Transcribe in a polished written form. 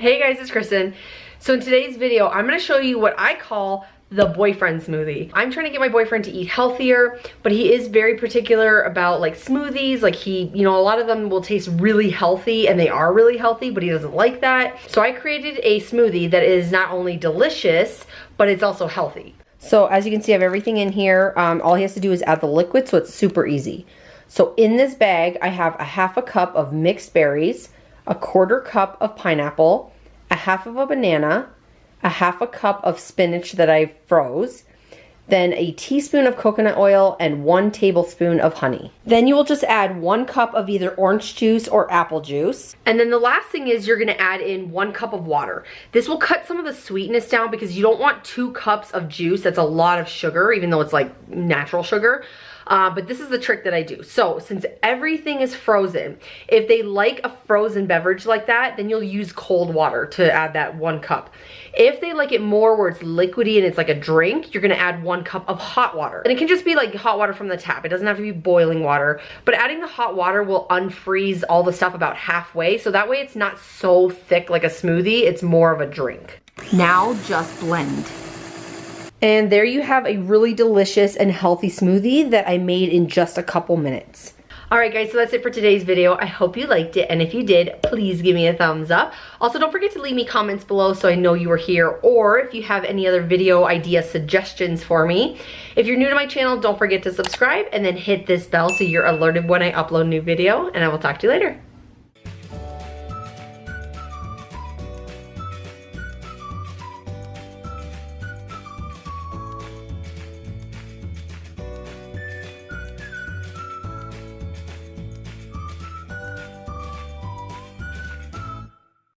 Hey guys, it's Kristen. So in today's video, I'm gonna show you what I call the boyfriend smoothie. I'm trying to get my boyfriend to eat healthier, but he is very particular about like smoothies. Like a lot of them will taste really healthy and they are really healthy, but he doesn't like that. So I created a smoothie that is not only delicious, but it's also healthy. So as you can see, I have everything in here. All he has to do is add the liquid, so it's super easy. So in this bag, I have a half a cup of mixed berries, a quarter cup of pineapple, a half of a banana, a half a cup of spinach that I froze, then a teaspoon of coconut oil and 1 tablespoon of honey. Then you will just add 1 cup of either orange juice or apple juice. And then the last thing is you're gonna add in 1 cup of water. This will cut some of the sweetness down because you don't want 2 cups of juice. That's a lot of sugar, even though it's like natural sugar. But this is the trick that I do. So since everything is frozen, if they like a frozen beverage like that, then you'll use cold water to add that 1 cup. If they like it more where it's liquidy and it's like a drink, you're gonna add 1 cup of hot water. And it can just be like hot water from the tap. It doesn't have to be boiling water, but adding the hot water will unfreeze all the stuff about halfway. So that way it's not so thick like a smoothie, it's more of a drink. Now just blend. And there you have a really delicious and healthy smoothie that I made in just a couple minutes. Alright guys, so that's it for today's video. I hope you liked it, and if you did, please give me a thumbs up. Also, don't forget to leave me comments below so I know you were here, or if you have any other video idea suggestions for me. If you're new to my channel, don't forget to subscribe and then hit this bell so you're alerted when I upload a new video, and I will talk to you later.